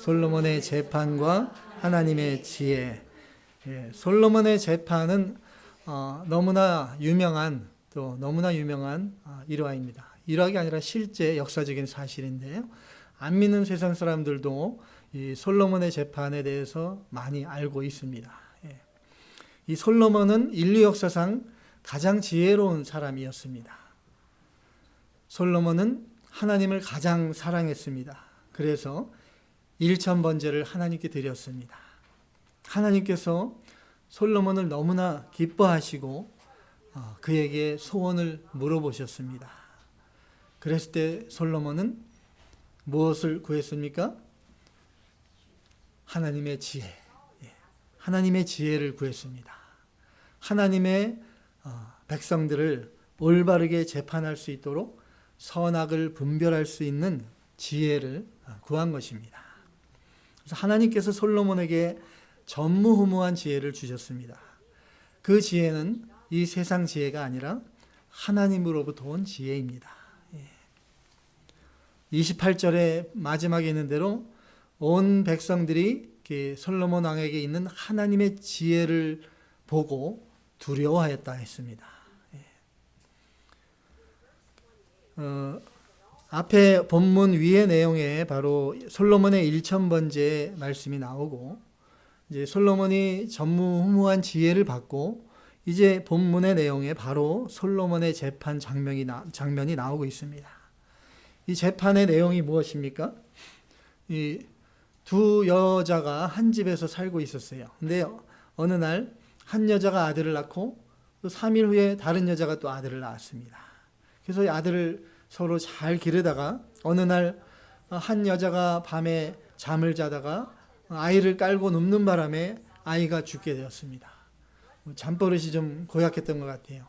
솔로몬의 재판과 하나님의 지혜. 솔로몬의 재판은 너무나 유명한 일화입니다. 일화가 아니라 실제 역사적인 사실인데요. 안 믿는 세상 사람들도 이 솔로몬의 재판에 대해서 많이 알고 있습니다. 이 솔로몬은 인류 역사상 가장 지혜로운 사람이었습니다. 솔로몬은 하나님을 가장 사랑했습니다. 그래서 일천번제를 하나님께 드렸습니다. 하나님께서 솔로몬을 너무나 기뻐하시고 그에게 소원을 물어보셨습니다. 그랬을 때 솔로몬은 무엇을 구했습니까? 하나님의 지혜. 하나님의 지혜를 구했습니다. 하나님의 백성들을 올바르게 재판할 수 있도록 선악을 분별할 수 있는 지혜를 구한 것입니다. 그래서 하나님께서 솔로몬에게 전무후무한 지혜를 주셨습니다. 그 지혜는 이 세상 지혜가 아니라 하나님으로부터 온 지혜입니다. 28절에 마지막에 있는 대로 온 백성들이 솔로몬 왕에게 있는 하나님의 지혜를 보고 두려워하였다 했습니다. 앞에 본문 위의 내용에 바로 솔로몬의 일천번제 말씀이 나오고 이제 솔로몬이 전무후무한 지혜를 받고 이제 본문의 내용에 바로 솔로몬의 재판 장면이 나오고 있습니다. 이 재판의 내용이 무엇입니까? 이 두 여자가 한 집에서 살고 있었어요. 근데 어느 날 한 여자가 아들을 낳고 또 3일 후에 다른 여자가 또 아들을 낳았습니다. 그래서 이 아들을 서로 잘 기르다가 어느 날 한 여자가 밤에 잠을 자다가 아이를 깔고 눕는 바람에 아이가 죽게 되었습니다. 잠버릇이 좀 고약했던 것 같아요.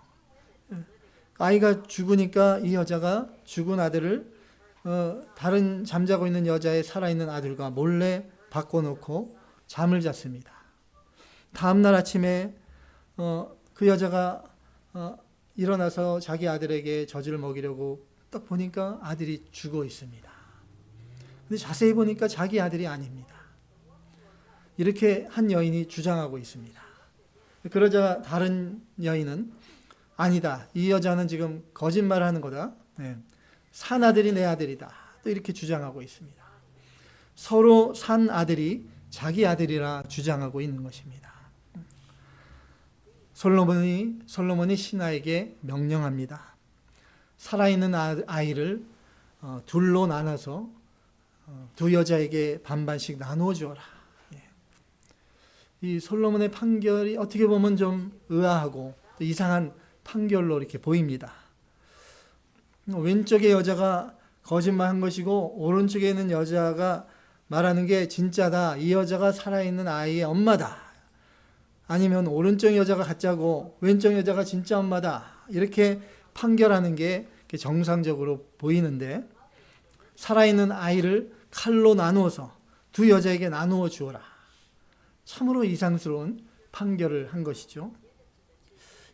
아이가 죽으니까 이 여자가 죽은 아들을 다른 잠자고 있는 여자의 살아있는 아들과 몰래 바꿔놓고 잠을 잤습니다. 다음날 아침에 그 여자가 일어나서 자기 아들에게 젖을 먹이려고 딱 보니까 아들이 죽어 있습니다. 근데 자세히 보니까 자기 아들이 아닙니다. 이렇게 한 여인이 주장하고 있습니다. 그러자 다른 여인은 아니다. 이 여자는 지금 거짓말을 하는 거다. 산 아들이 내 아들이다. 또 이렇게 주장하고 있습니다. 서로 산 아들이 자기 아들이라 주장하고 있는 것입니다. 솔로몬이 신하에게 명령합니다. 살아있는 아이를 둘로 나눠서 두 여자에게 반반씩 나누어 주어라. 이 솔로몬의 판결이 어떻게 보면 좀 의아하고 또 이상한 판결로 이렇게 보입니다. 왼쪽의 여자가 거짓말한 것이고 오른쪽에 있는 여자가 말하는 게 진짜다. 이 여자가 살아있는 아이의 엄마다. 아니면 오른쪽 여자가 가짜고 왼쪽 여자가 진짜 엄마다. 이렇게 판결하는 게 정상적으로 보이는데 살아있는 아이를 칼로 나누어서 두 여자에게 나누어 주어라. 참으로 이상스러운 판결을 한 것이죠.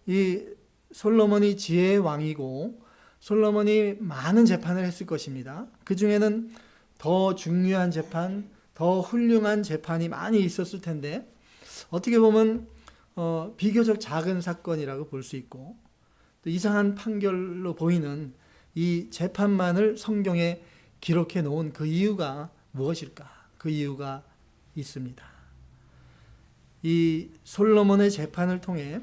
이 솔로몬이 지혜의 왕이고 솔로몬이 많은 재판을 했을 것입니다. 그 중에는 더 중요한 재판, 더 훌륭한 재판이 많이 있었을 텐데 어떻게 보면 비교적 작은 사건이라고 볼 수 있고 또 이상한 판결로 보이는 이 재판만을 성경에 기록해 놓은 그 이유가 무엇일까? 그 이유가 있습니다. 이 솔로몬의 재판을 통해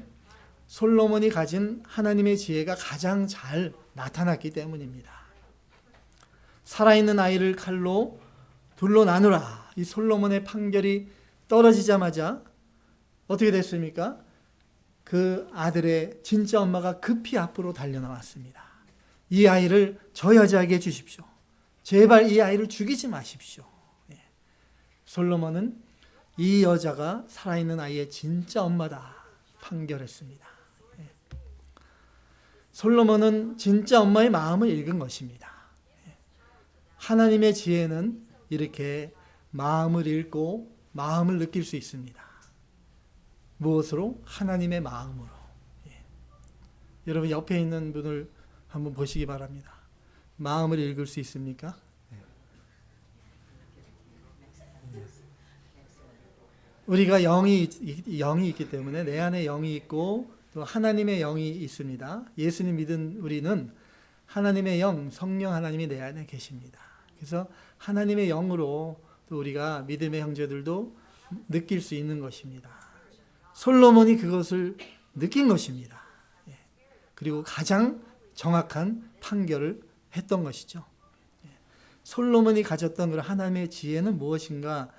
솔로몬이 가진 하나님의 지혜가 가장 잘 나타났기 때문입니다. 살아있는 아이를 칼로 둘로 나누라. 이 솔로몬의 판결이 떨어지자마자 어떻게 됐습니까? 그 아들의 진짜 엄마가 급히 앞으로 달려나왔습니다. 이 아이를 저 여자에게 주십시오. 제발 이 아이를 죽이지 마십시오. 솔로몬은 이 여자가 살아있는 아이의 진짜 엄마다 판결했습니다. 솔로몬은 진짜 엄마의 마음을 읽은 것입니다. 하나님의 지혜는 이렇게 마음을 읽고 마음을 느낄 수 있습니다. 무엇으로? 하나님의 마음으로. 여러분 옆에 있는 분을 한번 보시기 바랍니다. 마음을 읽을 수 있습니까? 우리가 영이 있기 때문에 내 안에 영이 있고 또 하나님의 영이 있습니다. 예수님 믿은 우리는 하나님의 영, 성령 하나님이 내 안에 계십니다. 그래서 하나님의 영으로 또 우리가 믿음의 형제들도 느낄 수 있는 것입니다. 솔로몬이 그것을 느낀 것입니다. 그리고 가장 정확한 판결을 했던 것이죠. 솔로몬이 가졌던 그런 하나님의 지혜는 무엇인가?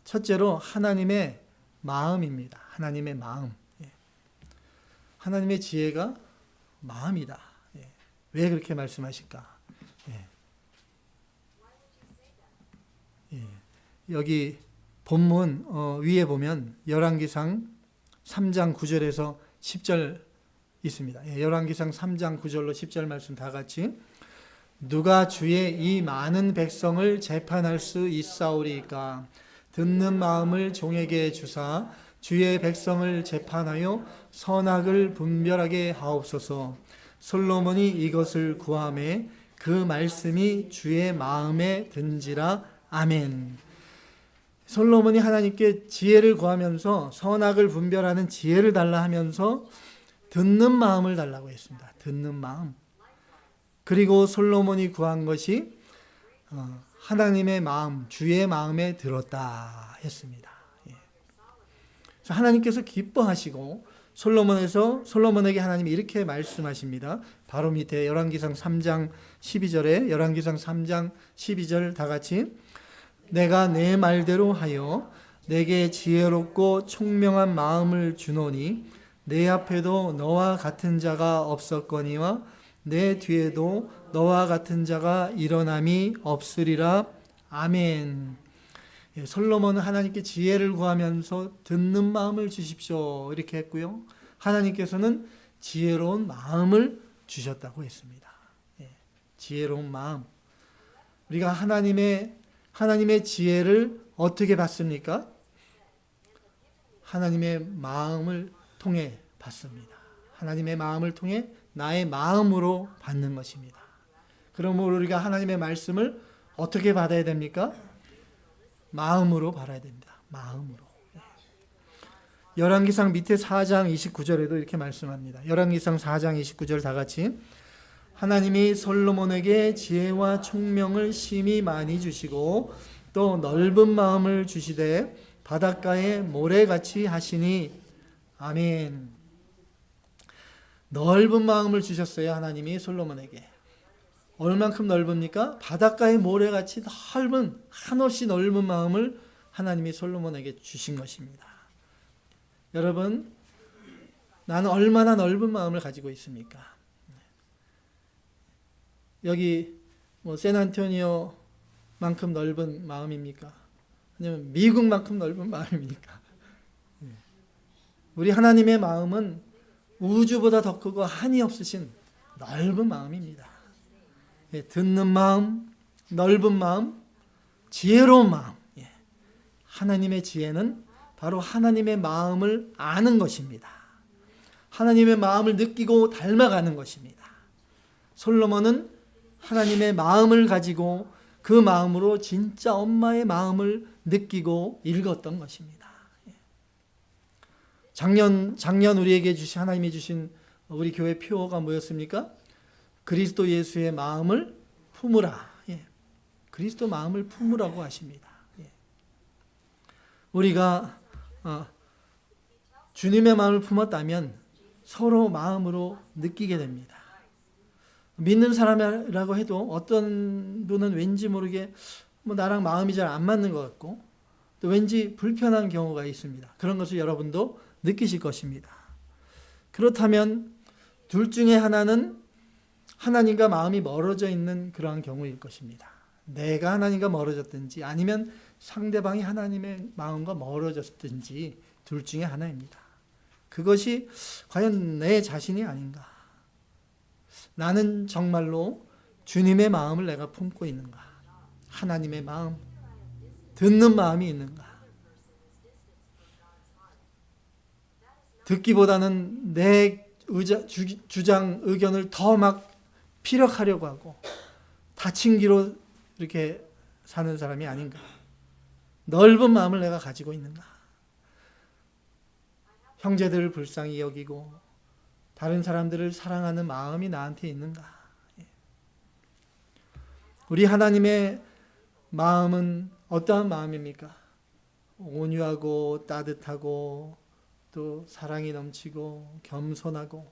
첫째로 하나님의 마음입니다. 하나님의 마음. 하나님의 지혜가 마음이다. 왜 그렇게 말씀하실까? 여기 본문 위에 보면 열왕기상 3장 9절에서 10절 있습니다. 열왕기상 3장 9절로 10절 말씀 다 같이 누가 주의 이 많은 백성을 재판할 수 있사오리까? 듣는 마음을 종에게 주사 주의 백성을 재판하여 선악을 분별하게 하옵소서. 솔로몬이 이것을 구하매 그 말씀이 주의 마음에 든지라. 아멘. 솔로몬이 하나님께 지혜를 구하면서 선악을 분별하는 지혜를 달라 하면서 듣는 마음을 달라고 했습니다. 듣는 마음. 그리고 솔로몬이 구한 것이 하나님의 마음, 주의 마음에 들었다 했습니다. 그래서 하나님께서 기뻐하시고 솔로몬에게 하나님이 이렇게 말씀하십니다. 바로 밑에 열왕기상 3장 12절에 열왕기상 3장 12절 다 같이 내가 내 말대로 하여 내게 지혜롭고 총명한 마음을 주노니 내 앞에도 너와 같은 자가 없었거니와 내 뒤에도 너와 같은 자가 일어남이 없으리라. 아멘. 솔로몬은 하나님께 지혜를 구하면서 듣는 마음을 주십시오 이렇게 했고요. 하나님께서는 지혜로운 마음을 주셨다고 했습니다. 지혜로운 마음. 우리가 하나님의 지혜를 어떻게 받습니까? 하나님의 마음을 통해 받습니다. 하나님의 마음을 통해 나의 마음으로 받는 것입니다. 그러므로 우리가 하나님의 말씀을 어떻게 받아야 됩니까? 마음으로 받아야 됩니다. 마음으로. 열왕기상 밑에 4장 29절에도 이렇게 말씀합니다. 열왕기상 4장 29절 다 같이 하나님이 솔로몬에게 지혜와 총명을 심히 많이 주시고 또 넓은 마음을 주시되 바닷가에 모래같이 하시니. 아멘. 넓은 마음을 주셨어요. 하나님이 솔로몬에게. 얼만큼 넓습니까? 바닷가의 모래같이 넓은, 한없이 넓은 마음을 하나님이 솔로몬에게 주신 것입니다. 여러분, 나는 얼마나 넓은 마음을 가지고 있습니까? 여기 샌안토니오만큼 넓은 마음입니까? 아니면 미국만큼 넓은 마음입니까? 우리 하나님의 마음은 우주보다 더 크고 한이 없으신 넓은 마음입니다. 듣는 마음, 넓은 마음, 지혜로운 마음. 하나님의 지혜는 바로 하나님의 마음을 아는 것입니다. 하나님의 마음을 느끼고 닮아가는 것입니다. 솔로몬은 하나님의 마음을 가지고 그 마음으로 진짜 엄마의 마음을 느끼고 읽었던 것입니다. 작년 우리에게 하나님이 주신 우리 교회 표어가 뭐였습니까? 그리스도 예수의 마음을 품으라. 그리스도 마음을 품으라고 하십니다. 우리가 주님의 마음을 품었다면 서로 마음으로 느끼게 됩니다. 믿는 사람이라고 해도 어떤 분은 왠지 모르게 나랑 마음이 잘 안 맞는 것 같고 또 왠지 불편한 경우가 있습니다. 그런 것을 여러분도 느끼실 것입니다. 그렇다면 둘 중에 하나는 하나님과 마음이 멀어져 있는 그러한 경우일 것입니다. 내가 하나님과 멀어졌든지 아니면 상대방이 하나님의 마음과 멀어졌든지 둘 중에 하나입니다. 그것이 과연 내 자신이 아닌가? 나는 정말로 주님의 마음을 내가 품고 있는가? 하나님의 마음, 듣는 마음이 있는가? 듣기보다는 내 주장, 의견을 더 막 피력하려고 하고 다친 기로 이렇게 사는 사람이 아닌가? 넓은 마음을 내가 가지고 있는가? 형제들을 불쌍히 여기고 다른 사람들을 사랑하는 마음이 나한테 있는가? 우리 하나님의 마음은 어떠한 마음입니까? 온유하고 따뜻하고 또 사랑이 넘치고 겸손하고,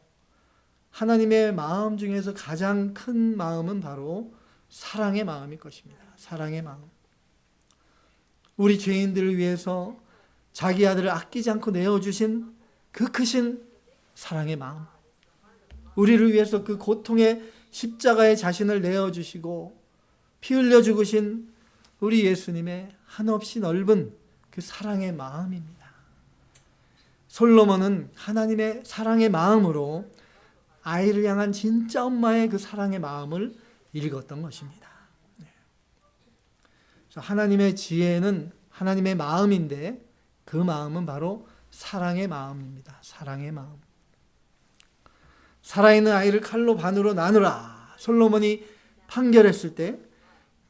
하나님의 마음 중에서 가장 큰 마음은 바로 사랑의 마음일 것입니다. 사랑의 마음. 우리 죄인들을 위해서 자기 아들을 아끼지 않고 내어주신 그 크신 사랑의 마음. 우리를 위해서 그 고통의 십자가에 자신을 내어주시고 피 흘려 죽으신 우리 예수님의 한없이 넓은 그 사랑의 마음입니다. 솔로몬은 하나님의 사랑의 마음으로 아이를 향한 진짜 엄마의 그 사랑의 마음을 읽었던 것입니다. 하나님의 지혜는 하나님의 마음인데 그 마음은 바로 사랑의 마음입니다. 사랑의 마음. 살아있는 아이를 칼로 반으로 나누라, 솔로몬이 판결했을 때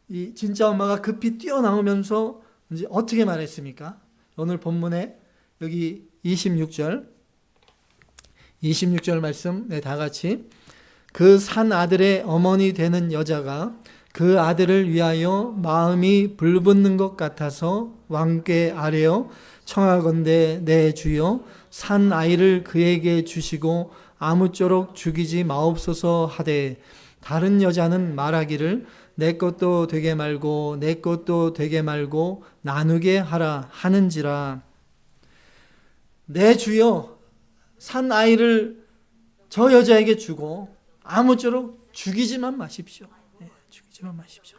이 진짜 엄마가 급히 뛰어나오면서 이제 어떻게 말했습니까? 오늘 본문에 여기 26절 말씀, 다 같이. 그 산 아들의 어머니 되는 여자가 그 아들을 위하여 마음이 불붙는 것 같아서 왕께 아뢰어 청하건대 내 주여 산 아이를 그에게 주시고 아무쪼록 죽이지 마옵소서 하되, 다른 여자는 말하기를 내 것도 되게 말고 내 것도 되게 말고 나누게 하라 하는지라. 내 주여 산 아이를 저 여자에게 주고 아무쪼록 죽이지만 마십시오. 죽이지만 마십시오.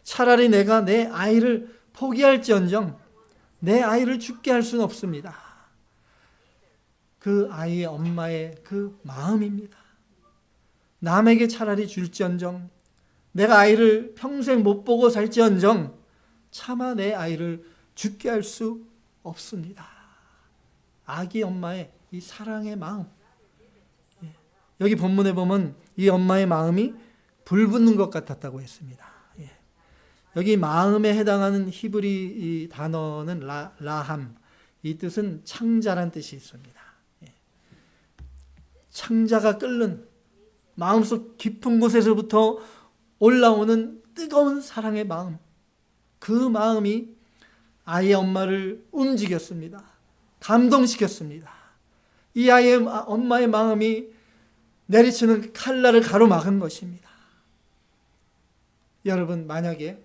차라리 내가 내 아이를 포기할지언정 내 아이를 죽게 할 수는 없습니다. 그 아이의 엄마의 그 마음입니다. 남에게 차라리 줄지언정, 내가 아이를 평생 못 보고 살지언정 차마 내 아이를 죽게 할 수 없습니다. 아기 엄마의 이 사랑의 마음. 여기 본문에 보면 이 엄마의 마음이 불붙는 것 같았다고 했습니다. 여기 마음에 해당하는 히브리 이 단어는 라함. 이 뜻은 창자란 뜻이 있습니다. 창자가 끓는 마음속 깊은 곳에서부터 올라오는 뜨거운 사랑의 마음. 그 마음이 아이의 엄마를 움직였습니다. 감동시켰습니다. 이 아이의 엄마의 마음이 내리치는 칼날을 가로막은 것입니다. 여러분, 만약에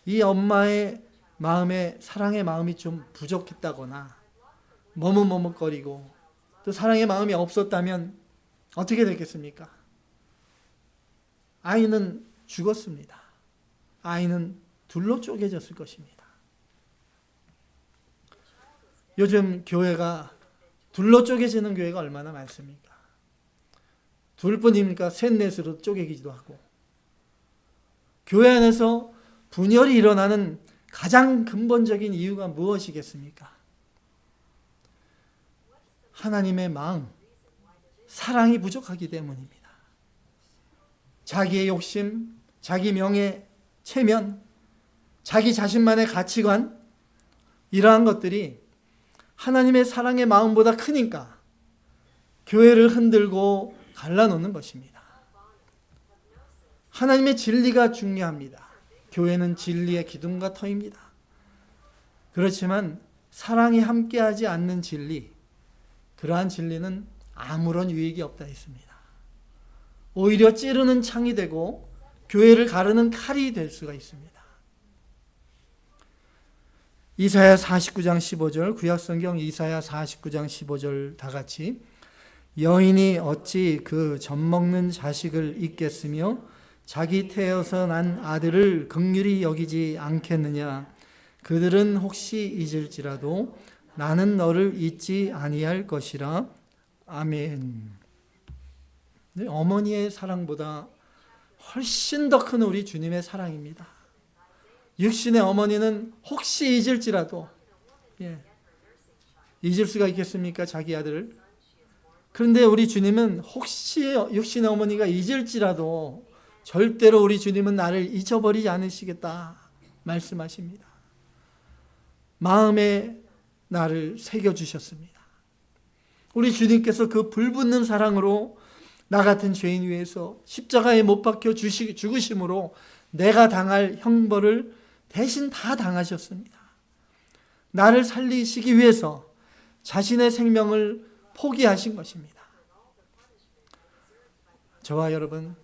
이 엄마의 마음에 사랑의 마음이 좀 부족했다거나 머뭇머뭇거리고 또 사랑의 마음이 없었다면 어떻게 됐겠습니까? 아이는 죽었습니다. 아이는 둘로 쪼개졌을 것입니다. 요즘 교회가 둘로 쪼개지는 교회가 얼마나 많습니까? 둘뿐입니까? 셋넷으로 쪼개기도 하고. 교회 안에서 분열이 일어나는 가장 근본적인 이유가 무엇이겠습니까? 하나님의 마음, 사랑이 부족하기 때문입니다. 자기의 욕심, 자기 명예, 체면, 자기 자신만의 가치관, 이러한 것들이 하나님의 사랑의 마음보다 크니까 교회를 흔들고 갈라놓는 것입니다. 하나님의 진리가 중요합니다. 교회는 진리의 기둥과 터입니다. 그렇지만 사랑이 함께하지 않는 진리, 그러한 진리는 아무런 유익이 없다 했습니다. 오히려 찌르는 창이 되고 교회를 가르는 칼이 될 수가 있습니다. 이사야 49장 15절, 구약성경 이사야 49장 15절 다 같이. 여인이 어찌 그 젖먹는 자식을 잊겠으며 자기 태어서 난 아들을 긍휼히 여기지 않겠느냐. 그들은 혹시 잊을지라도 나는 너를 잊지 아니할 것이라. 아멘. 어머니의 사랑보다 훨씬 더 큰 우리 주님의 사랑입니다. 육신의 어머니는 혹시 잊을지라도, 잊을 수가 있겠습니까? 자기 아들을. 그런데 우리 주님은 혹시 육신의 어머니가 잊을지라도 절대로 우리 주님은 나를 잊어버리지 않으시겠다 말씀하십니다. 마음에 나를 새겨주셨습니다. 우리 주님께서 그 불붙는 사랑으로 나 같은 죄인 위해서 십자가에 못 박혀 죽으심으로 내가 당할 형벌을 대신 다 당하셨습니다. 나를 살리시기 위해서 자신의 생명을 포기하신 것입니다. 저와 여러분,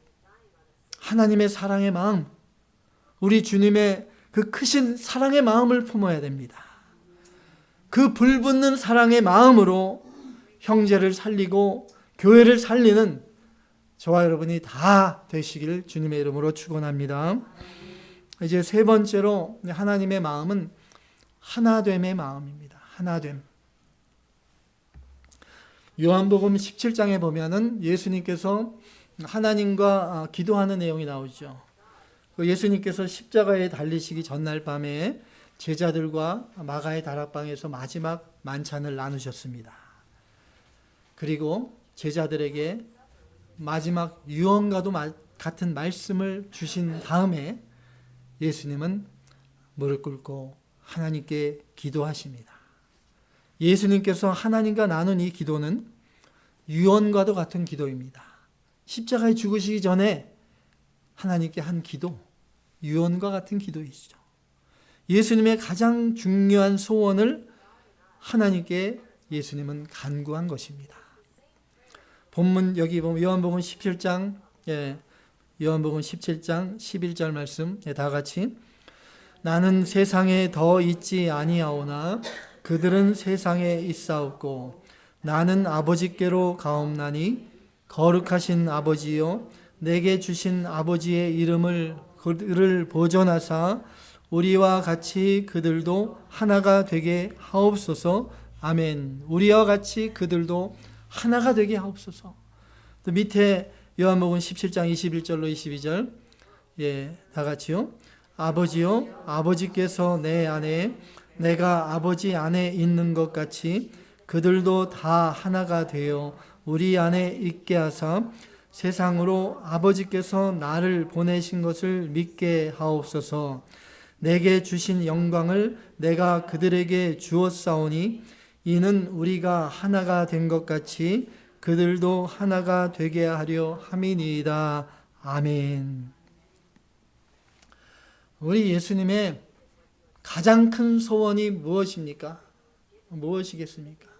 하나님의 사랑의 마음, 우리 주님의 그 크신 사랑의 마음을 품어야 됩니다. 그 불붙는 사랑의 마음으로 형제를 살리고 교회를 살리는 저와 여러분이 다 되시길 주님의 이름으로 축원합니다. 이제 세 번째로 하나님의 마음은 하나됨의 마음입니다. 하나됨. 요한복음 17장에 보면은 예수님께서 하나님과 기도하는 내용이 나오죠. 예수님께서 십자가에 달리시기 전날 밤에 제자들과 마가의 다락방에서 마지막 만찬을 나누셨습니다. 그리고 제자들에게 마지막 유언과도 같은 말씀을 주신 다음에 예수님은 무릎 꿇고 하나님께 기도하십니다. 예수님께서 하나님과 나눈 이 기도는 유언과도 같은 기도입니다. 십자가에 죽으시기 전에 하나님께 한 기도, 유언과 같은 기도이시죠. 예수님의 가장 중요한 소원을 하나님께 예수님은 간구한 것입니다. 본문 여기 보면 요한복음 17장, 요한복음 17장 11절 말씀 다 같이 나는 세상에 더 있지 아니하오나 그들은 세상에 있사옵고 나는 아버지께로 가옵나니 거룩하신 아버지요 내게 주신 아버지의 이름을 그들을 보존하사 우리와 같이 그들도 하나가 되게 하옵소서. 아멘. 우리와 같이 그들도 하나가 되게 하옵소서. 또 밑에 요한복음 17장 21절로 22절 다 같이요. 아버지요 아버지께서 내 안에 내가 아버지 안에 있는 것 같이 그들도 다 하나가 되어 우리 안에 있게 하사 세상으로 아버지께서 나를 보내신 것을 믿게 하옵소서. 내게 주신 영광을 내가 그들에게 주었사오니 이는 우리가 하나가 된 것 같이 그들도 하나가 되게 하려 함이니이다. 아멘. 우리 예수님의 가장 큰 소원이 무엇입니까? 무엇이겠습니까?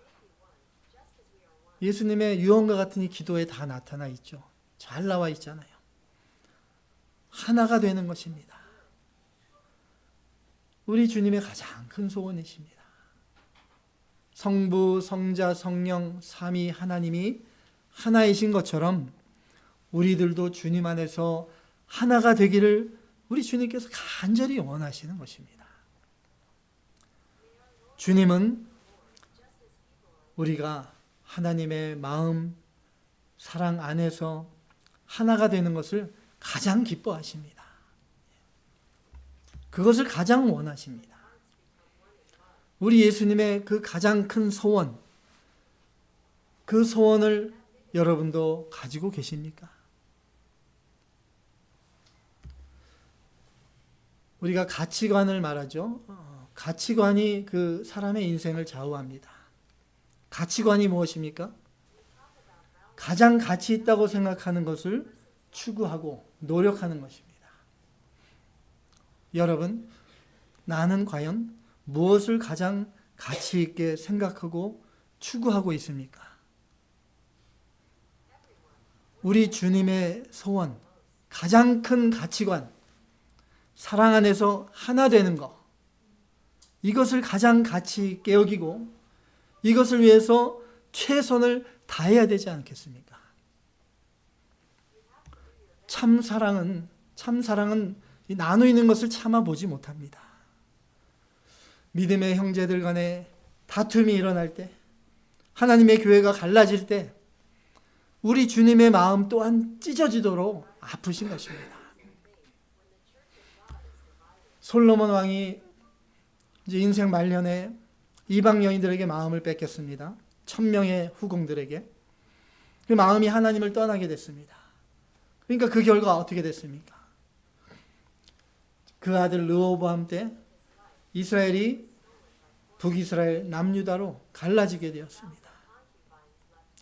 예수님의 유언과 같은 이 기도에 다 나타나 있죠. 잘 나와 있잖아요. 하나가 되는 것입니다. 우리 주님의 가장 큰 소원이십니다. 성부, 성자, 성령, 삼위 하나님이 하나이신 것처럼 우리들도 주님 안에서 하나가 되기를 우리 주님께서 간절히 원하시는 것입니다. 주님은 우리가 하나님의 마음, 사랑 안에서 하나가 되는 것을 가장 기뻐하십니다. 그것을 가장 원하십니다. 우리 예수님의 그 가장 큰 소원, 그 소원을 여러분도 가지고 계십니까? 우리가 가치관을 말하죠. 가치관이 그 사람의 인생을 좌우합니다. 가치관이 무엇입니까? 가장 가치 있다고 생각하는 것을 추구하고 노력하는 것입니다. 여러분, 나는 과연 무엇을 가장 가치 있게 생각하고 추구하고 있습니까? 우리 주님의 소원, 가장 큰 가치관, 사랑 안에서 하나 되는 것, 이것을 가장 가치 있게 여기고 이것을 위해서 최선을 다해야 되지 않겠습니까? 참 사랑은 나누어 있는 것을 참아보지 못합니다. 믿음의 형제들 간에 다툼이 일어날 때, 하나님의 교회가 갈라질 때 우리 주님의 마음 또한 찢어지도록 아프신 것입니다. 솔로몬 왕이 이제 인생 말년에 이방 여인들에게 마음을 뺏겼습니다. 1000명의 후궁들에게. 그 마음이 하나님을 떠나게 됐습니다. 그러니까 그 결과가 어떻게 됐습니까? 그 아들 르호보암 때 이스라엘이 북이스라엘 남유다로 갈라지게 되었습니다.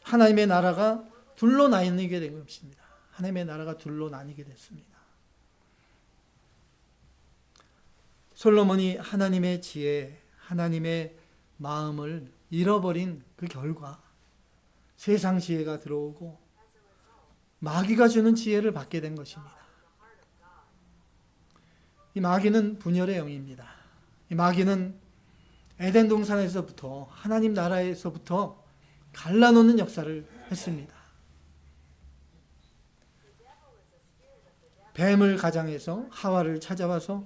하나님의 나라가 둘로 나뉘게 된 것입니다. 하나님의 나라가 둘로 나뉘게 됐습니다. 솔로몬이 하나님의 지혜, 하나님의 마음을 잃어버린 그 결과 세상 지혜가 들어오고 마귀가 주는 지혜를 받게 된 것입니다. 이 마귀는 분열의 영입니다. 이 마귀는 에덴 동산에서부터 하나님 나라에서부터 갈라놓는 역사를 했습니다. 뱀을 가장해서 하와를 찾아와서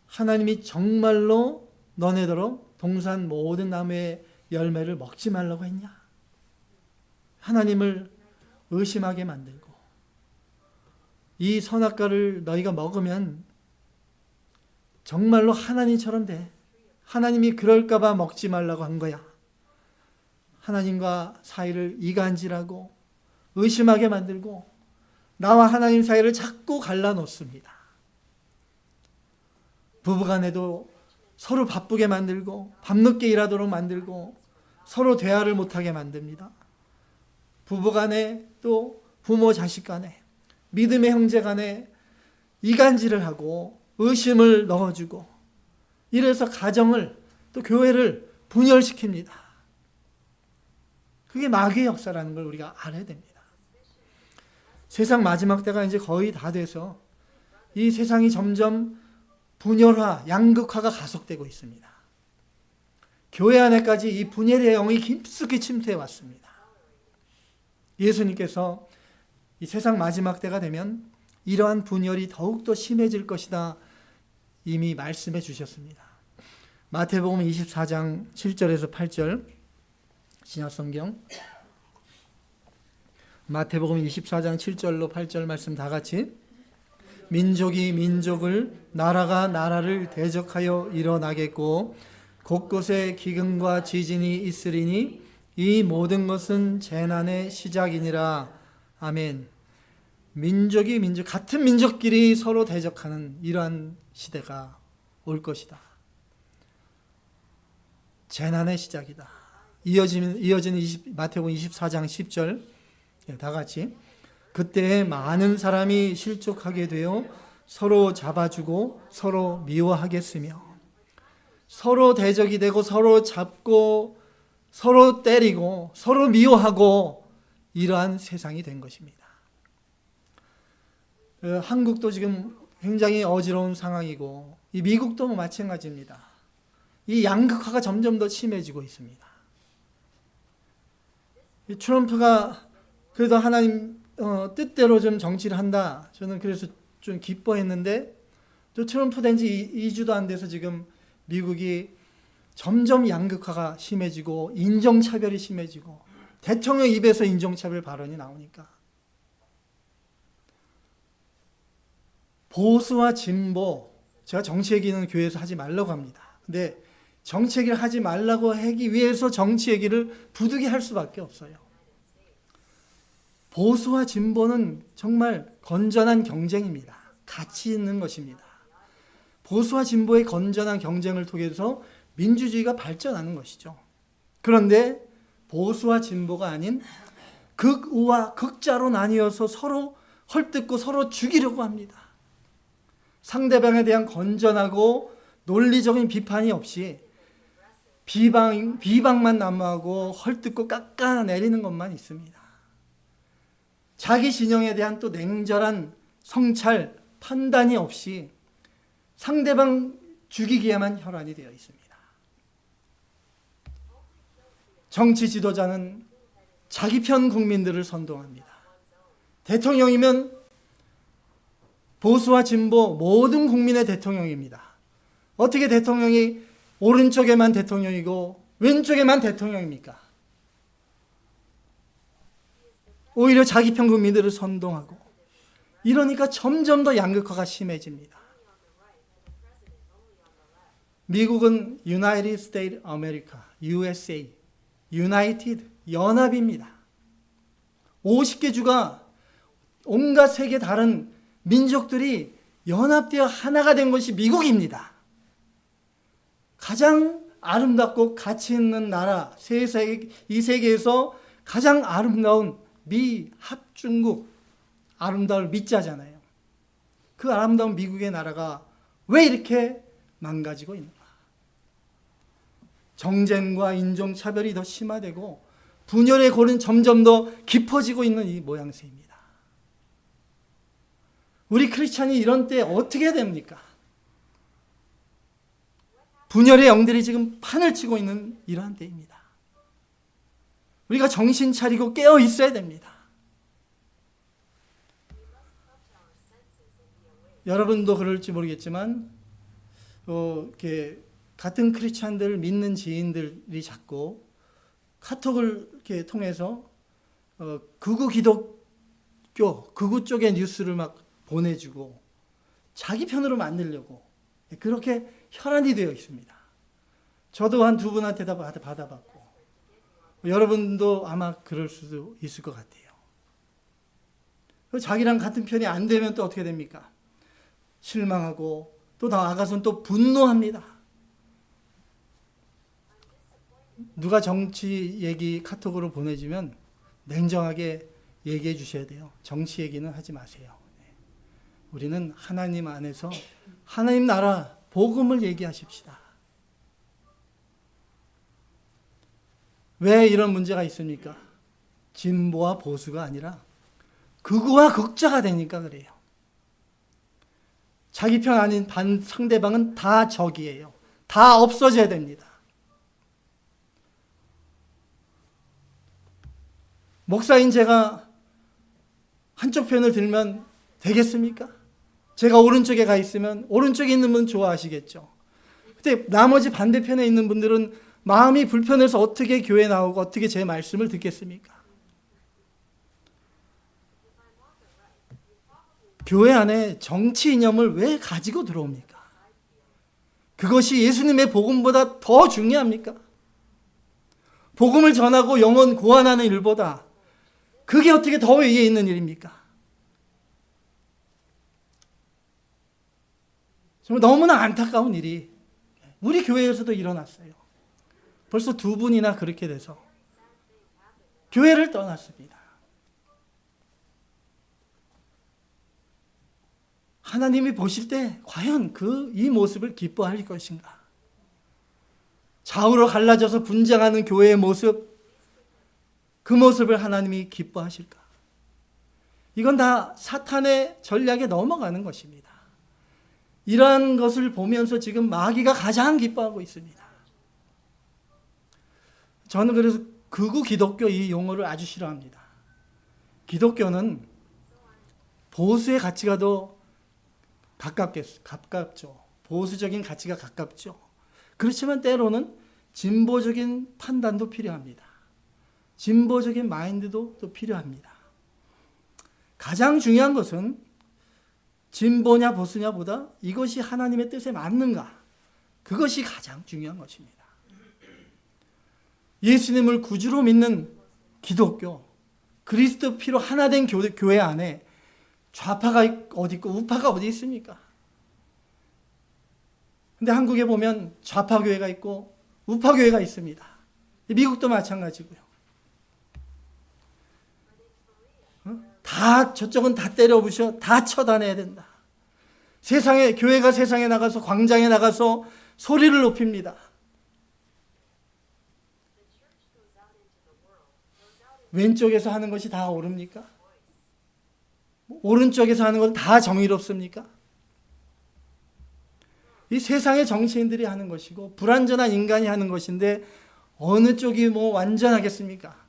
하나님이 정말로 너네더러 동산 모든 나무의 열매를 먹지 말라고 했냐? 하나님을 의심하게 만들고 이 선악과를 너희가 먹으면 정말로 하나님처럼 돼. 하나님이 그럴까 봐 먹지 말라고 한 거야. 하나님과 사이를 이간질하고 의심하게 만들고 나와 하나님 사이를 자꾸 갈라놓습니다. 부부간에도 서로 바쁘게 만들고 밤늦게 일하도록 만들고 서로 대화를 못하게 만듭니다. 부부간에 또 부모 자식 간에 믿음의 형제 간에 이간질을 하고 의심을 넣어주고 이래서 가정을 또 교회를 분열시킵니다. 그게 마귀의 역사라는 걸 우리가 알아야 됩니다. 세상 마지막 때가 이제 거의 다 돼서 이 세상이 점점 분열화, 양극화가 가속되고 있습니다. 교회 안에까지 이 분열의 영이 깊숙이 침투해 왔습니다. 예수님께서 이 세상 마지막 때가 되면 이러한 분열이 더욱더 심해질 것이다 이미 말씀해 주셨습니다. 마태복음 24장 7절에서 8절 신약성경 마태복음 24장 7절로 8절 말씀 다 같이 민족이 민족을 나라가 나라를 대적하여 일어나겠고 곳곳에 기근과 지진이 있으리니 이 모든 것은 재난의 시작이니라. 아멘. 민족이 같은 민족끼리 서로 대적하는 이러한 시대가 올 것이다. 재난의 시작이다. 이어지는 마태복음 24장 10절 다 같이 그때 많은 사람이 실족하게 되어 서로 잡아주고 서로 미워하겠으며 서로 대적이 되고 서로 잡고 서로 때리고 서로 미워하고 이러한 세상이 된 것입니다. 한국도 지금 굉장히 어지러운 상황이고 이 미국도 마찬가지입니다. 이 양극화가 점점 더 심해지고 있습니다. 이 트럼프가 그래도 하나님 뜻대로 좀 정치를 한다. 저는 그래서 좀 기뻐했는데 또 트럼프 된 지 2주도 안 돼서 지금 미국이 점점 양극화가 심해지고 인종차별이 심해지고 대통령 입에서 인종차별 발언이 나오니까 보수와 진보, 제가 정치 얘기는 교회에서 하지 말라고 합니다. 근데 정치 얘기를 하지 말라고 하기 위해서 정치 얘기를 부득이 할 수밖에 없어요. 보수와 진보는 정말 건전한 경쟁입니다. 가치 있는 것입니다. 보수와 진보의 건전한 경쟁을 통해서 민주주의가 발전하는 것이죠. 그런데 보수와 진보가 아닌 극우와 극자로 나뉘어서 서로 헐뜯고 서로 죽이려고 합니다. 상대방에 대한 건전하고 논리적인 비판이 없이 비방만 난무하고 헐뜯고 깎아내리는 것만 있습니다. 자기 진영에 대한 또 냉철한 성찰, 판단이 없이 상대방 죽이기에만 혈안이 되어 있습니다. 정치 지도자는 자기 편 국민들을 선동합니다. 대통령이면 보수와 진보 모든 국민의 대통령입니다. 어떻게 대통령이 오른쪽에만 대통령이고 왼쪽에만 대통령입니까? 오히려 자기 편 국민들을 선동하고 이러니까 점점 더 양극화가 심해집니다. 미국은 United States America, USA, United, 연합입니다. 50개 주가 온갖 세계 다른 민족들이 연합되어 하나가 된 것이 미국입니다. 가장 아름답고 가치 있는 나라, 이 세계에서 가장 아름다운 미 합중국, 아름다울 미자잖아요. 그 아름다운 미국의 나라가 왜 이렇게 망가지고 있는가? 정쟁과 인종차별이 더 심화되고 분열의 골은 점점 더 깊어지고 있는 이 모양새입니다. 우리 크리스찬이 이런 때 어떻게 해야 됩니까? 분열의 영들이 지금 판을 치고 있는 이러한 때입니다. 우리가 정신 차리고 깨어 있어야 됩니다. 여러분도 그럴지 모르겠지만 이렇게 같은 크리스찬들 믿는 지인들이 자꾸 카톡을 이렇게 통해서 극우 기독교, 극우 쪽의 뉴스를 막 보내주고 자기 편으로 만들려고 그렇게 혈안이 되어 있습니다. 저도 한 두 분한테 다 받아봤고 여러분도 아마 그럴 수도 있을 것 같아요. 자기랑 같은 편이 안 되면 또 어떻게 됩니까? 실망하고 또 나아가서는 또 분노합니다. 누가 정치 얘기 카톡으로 보내주면 냉정하게 얘기해 주셔야 돼요. 정치 얘기는 하지 마세요. 우리는 하나님 안에서 하나님 나라 복음을 얘기하십시다. 왜 이런 문제가 있습니까? 진보와 보수가 아니라 극우와 극자가 되니까 그래요. 자기 편 아닌 상대방은 다 적이에요. 다 없어져야 됩니다. 목사인 제가 한쪽 편을 들면 되겠습니까? 제가 오른쪽에 가 있으면 오른쪽에 있는 분 좋아하시겠죠. 근데 나머지 반대편에 있는 분들은 마음이 불편해서 어떻게 교회 나오고 어떻게 제 말씀을 듣겠습니까? 교회 안에 정치 이념을 왜 가지고 들어옵니까? 그것이 예수님의 복음보다 더 중요합니까? 복음을 전하고 영혼 구원하는 일보다 그게 어떻게 더 위에 있는 일입니까? 정말 너무나 안타까운 일이 우리 교회에서도 일어났어요. 벌써 두 분이나 그렇게 돼서 교회를 떠났습니다. 하나님이 보실 때 과연 이 모습을 기뻐할 것인가? 좌우로 갈라져서 분쟁하는 교회의 모습, 그 모습을 하나님이 기뻐하실까? 이건 다 사탄의 전략에 넘어가는 것입니다. 이러한 것을 보면서 지금 마귀가 가장 기뻐하고 있습니다. 저는 그래서 극우 기독교 이 용어를 아주 싫어합니다. 기독교는 보수의 가치가 더 가깝죠. 보수적인 가치가 가깝죠. 그렇지만 때로는 진보적인 판단도 필요합니다. 진보적인 마인드도 또 필요합니다. 가장 중요한 것은 진보냐 보수냐보다 이것이 하나님의 뜻에 맞는가? 그것이 가장 중요한 것입니다. 예수님을 구주로 믿는 기독교, 그리스도 피로 하나 된 교회 안에 좌파가 어디 있고 우파가 어디 있습니까? 근데 한국에 보면 좌파 교회가 있고 우파 교회가 있습니다. 미국도 마찬가지고요. 저쪽은 다 때려부셔, 다 처단해야 된다. 교회가 세상에 나가서 광장에 나가서 소리를 높입니다. 왼쪽에서 하는 것이 다 옳습니까? 오른쪽에서 하는 건 다 정의롭습니까? 이 세상의 정치인들이 하는 것이고 불완전한 인간이 하는 것인데 어느 쪽이 완전하겠습니까?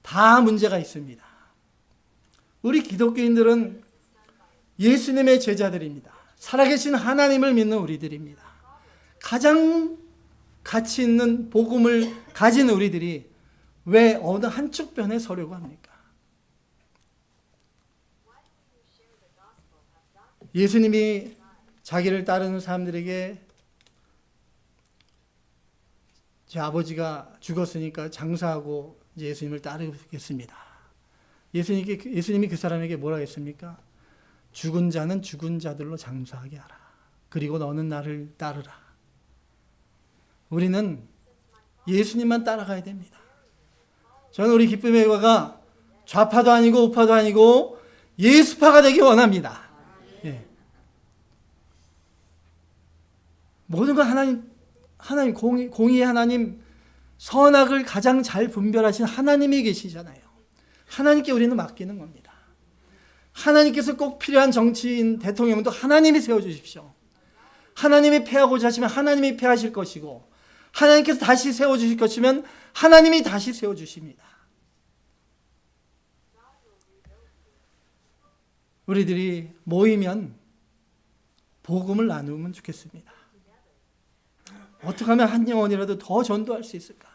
다 문제가 있습니다. 우리 기독교인들은 예수님의 제자들입니다. 살아계신 하나님을 믿는 우리들입니다. 가장 가치 있는 복음을 가진 우리들이 왜 어느 한쪽 편에 서려고 합니까? 예수님이 자기를 따르는 사람들에게 제 아버지가 죽었으니까 장사하고 예수님을 따르겠습니다. 예수님이 그 사람에게 뭐라 했습니까? 죽은 자는 죽은 자들로 장사하게 하라. 그리고 너는 나를 따르라. 우리는 예수님만 따라가야 됩니다. 저는 우리 기쁨의 교회가 좌파도 아니고 우파도 아니고 예수파가 되기 원합니다. 예. 모든 건 하나님 공의의 하나님, 선악을 가장 잘 분별하신 하나님이 계시잖아요. 하나님께 우리는 맡기는 겁니다. 하나님께서 꼭 필요한 정치인, 대통령도 하나님이 세워주십시오. 하나님이 패하고자 하시면 하나님이 패하실 것이고, 하나님께서 다시 세워주실 것이면 하나님이 다시 세워주십니다. 우리들이 모이면 복음을 나누면 좋겠습니다. 어떻게 하면 한 영혼이라도 더 전도할 수 있을까?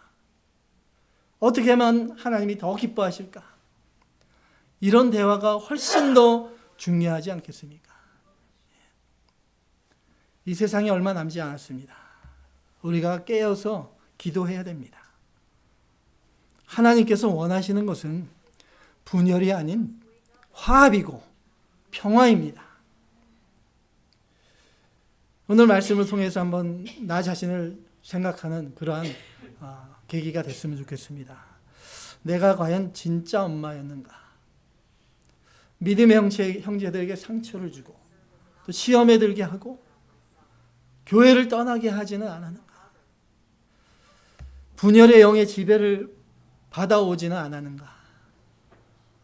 어떻게 하면 하나님이 더 기뻐하실까? 이런 대화가 훨씬 더 중요하지 않겠습니까? 이 세상에 얼마 남지 않았습니다. 우리가 깨어서 기도해야 됩니다. 하나님께서 원하시는 것은 분열이 아닌 화합이고 평화입니다. 오늘 말씀을 통해서 한번 나 자신을 생각하는 그러한 계기가 됐으면 좋겠습니다. 내가 과연 진짜 엄마였는가? 믿음의 형제들에게 상처를 주고 또 시험에 들게 하고 교회를 떠나게 하지는 않았는가? 분열의 영의 지배를 받아오지는 않았는가?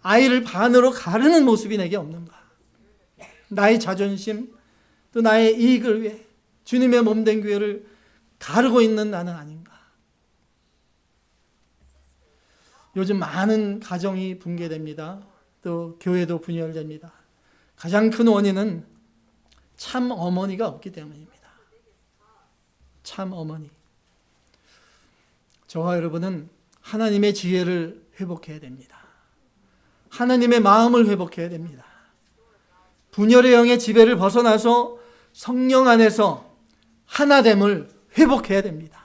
아이를 반으로 가르는 모습이 내게 없는가? 나의 자존심 또 나의 이익을 위해 주님의 몸된 교회를 가르고 있는 나는 아닌가? 요즘 많은 가정이 붕괴됩니다. 또 교회도 분열됩니다. 가장 큰 원인은 참 어머니가 없기 때문입니다. 참 어머니. 저와 여러분은 하나님의 지혜를 회복해야 됩니다. 하나님의 마음을 회복해야 됩니다. 분열의 영의 지배를 벗어나서 성령 안에서 하나됨을 회복해야 됩니다.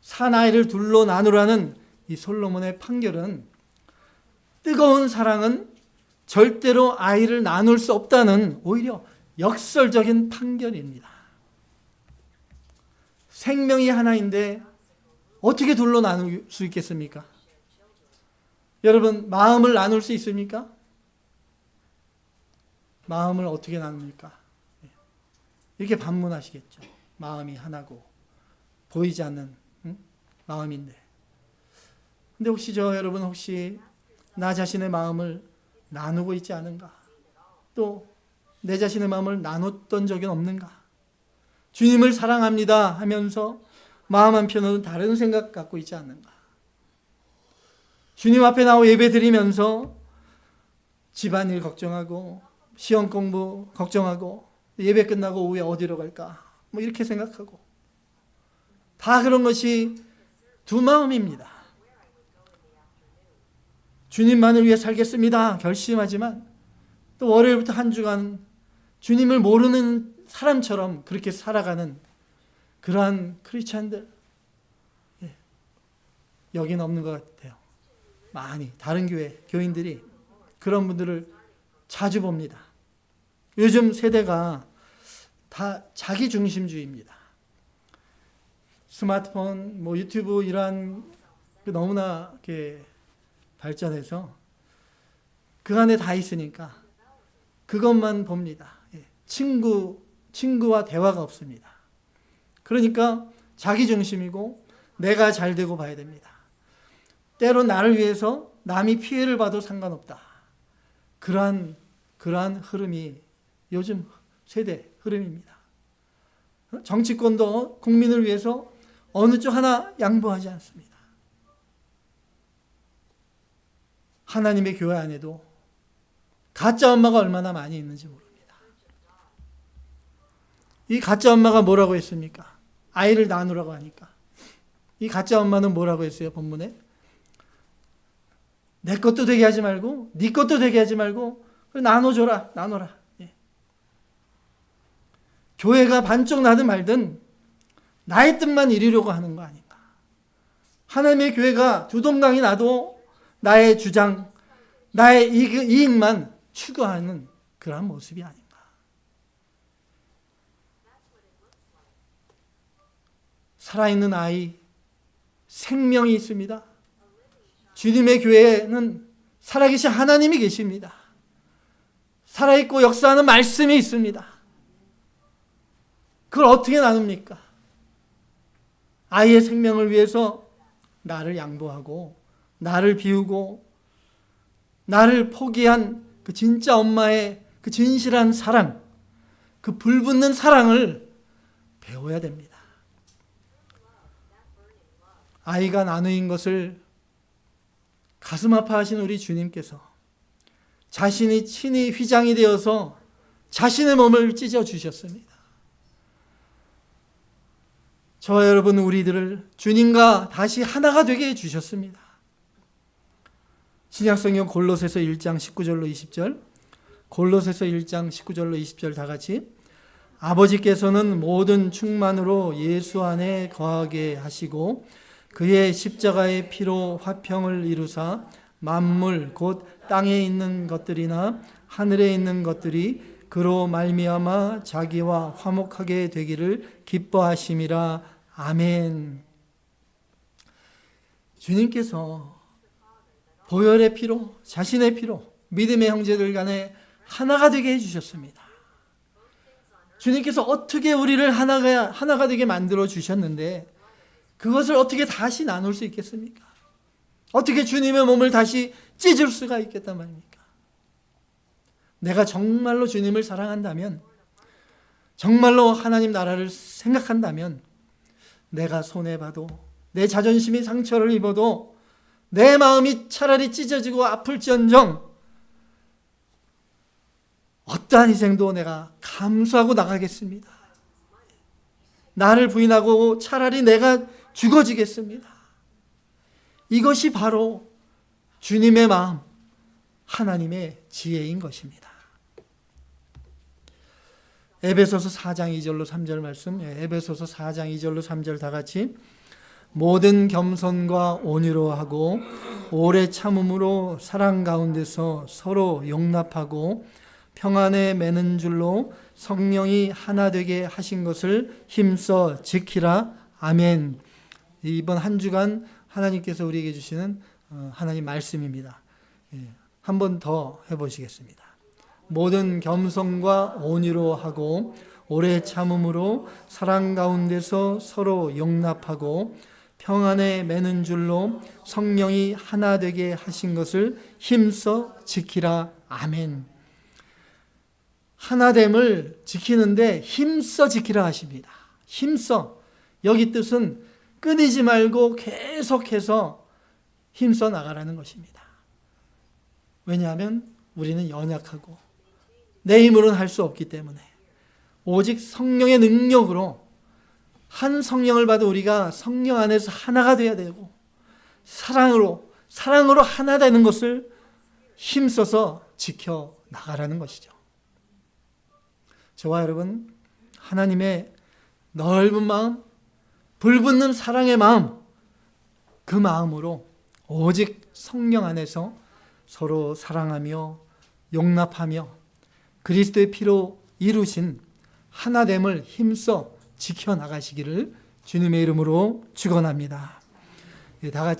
사나이를 둘로 나누라는 이 솔로몬의 판결은 뜨거운 사랑은 절대로 아이를 나눌 수 없다는 오히려 역설적인 판결입니다. 생명이 하나인데 어떻게 둘로 나눌 수 있겠습니까? 여러분, 마음을 나눌 수 있습니까? 마음을 어떻게 나눕니까? 이렇게 반문하시겠죠. 마음이 하나고 보이지 않는 마음인데. 근데 혹시 여러분 혹시 나 자신의 마음을 나누고 있지 않은가? 또 내 자신의 마음을 나눴던 적이 없는가? 주님을 사랑합니다 하면서 마음 한편으로는 다른 생각 갖고 있지 않는가? 주님 앞에 나와 예배 드리면서 집안일 걱정하고 시험 공부 걱정하고 예배 끝나고 오후에 어디로 갈까? 뭐 이렇게 생각하고 다 그런 것이 두 마음입니다. 주님만을 위해 살겠습니다 결심하지만 또 월요일부터 한 주간 주님을 모르는 사람처럼 그렇게 살아가는 그러한 크리스찬들 여기는 없는 것 같아요. 많이 다른 교인들이 그런 분들을 자주 봅니다. 요즘 세대가 다 자기중심주의입니다. 스마트폰, 유튜브 이러한 너무나 이렇게 발전해서 그 안에 다 있으니까 그것만 봅니다. 친구와 대화가 없습니다. 그러니까 자기중심이고 내가 잘 되고 봐야 됩니다. 때로 나를 위해서 남이 피해를 봐도 상관없다. 그러한 흐름이 요즘 세대 흐름입니다. 정치권도 국민을 위해서 어느 쪽 하나 양보하지 않습니다. 하나님의 교회 안에도 가짜 엄마가 얼마나 많이 있는지 모릅니다. 이 가짜 엄마가 뭐라고 했습니까? 아이를 나누라고 하니까. 이 가짜 엄마는 뭐라고 했어요? 본문에? 내 것도 되게 하지 말고 네 것도 되게 하지 말고 나눠줘라. 나눠라. 교회가 반쪽 나든 말든 나의 뜻만 이루려고 하는 거 아닌가. 하나님의 교회가 두동강이 나도 나의 주장, 나의 이익만 추구하는 그러한 모습이 아닌가. 살아있는 아이, 생명이 있습니다. 주님의 교회에는 살아계신 하나님이 계십니다. 살아있고 역사하는 말씀이 있습니다. 그걸 어떻게 나눕니까? 아이의 생명을 위해서 나를 양보하고 나를 비우고 나를 포기한 그 진짜 엄마의 그 진실한 사랑, 그 불붙는 사랑을 배워야 됩니다. 아이가 나누인 것을 가슴 아파하신 우리 주님께서 자신이 친히 휘장이 되어서 자신의 몸을 찢어 주셨습니다. 저와 여러분 우리들을 주님과 다시 하나가 되게 해주셨습니다. 신약성경 골로새서 1장 19절로 20절, 골로새서 1장 19절로 20절 다 같이, 아버지께서는 모든 충만으로 예수 안에 거하게 하시고 그의 십자가의 피로 화평을 이루사 만물 곧 땅에 있는 것들이나 하늘에 있는 것들이 그로 말미암아 자기와 화목하게 되기를 기뻐하심이라. 아멘. 주님께서 보혈의 피로, 자신의 피로 믿음의 형제들 간에 하나가 되게 해주셨습니다. 주님께서 어떻게 우리를 하나가 되게 만들어 주셨는데 그것을 어떻게 다시 나눌 수 있겠습니까? 어떻게 주님의 몸을 다시 찢을 수가 있겠단 말입니까? 내가 정말로 주님을 사랑한다면, 정말로 하나님 나라를 생각한다면 내가 손해봐도, 내 자존심이 상처를 입어도, 내 마음이 차라리 찢어지고 아플지언정 어떠한 희생도 내가 감수하고 나가겠습니다. 나를 부인하고 차라리 내가 죽어지겠습니다. 이것이 바로 주님의 마음, 하나님의 지혜인 것입니다. 에베소서 4장 2절로 3절 말씀, 에베소서 4장 2절로 3절 다 같이, 모든 겸손과 온유로 하고 오래 참음으로 사랑 가운데서 서로 용납하고 평안에 매는 줄로 성령이 하나 되게 하신 것을 힘써 지키라. 아멘. 이번 한 주간 하나님께서 우리에게 주시는 하나님 말씀입니다. 한 번 더 해보시겠습니다. 모든 겸손과 온유로 하고 오래 참음으로 사랑 가운데서 서로 용납하고 평안에 매는 줄로 성령이 하나 되게 하신 것을 힘써 지키라. 아멘. 하나됨을 지키는데 힘써 지키라 하십니다. 힘써. 여기 뜻은 끊이지 말고 계속해서 힘써 나가라는 것입니다. 왜냐하면 우리는 연약하고 내 힘으로는 할 수 없기 때문에 오직 성령의 능력으로, 한 성령을 받아 우리가 성령 안에서 하나가 되어야 되고 사랑으로 하나 되는 것을 힘써서 지켜 나가라는 것이죠. 저와 여러분, 하나님의 넓은 마음, 불붙는 사랑의 마음, 그 마음으로 오직 성령 안에서 서로 사랑하며 용납하며 그리스도의 피로 이루신 하나됨을 힘써 지켜나가시기를 주님의 이름으로 축원합니다. 다 같이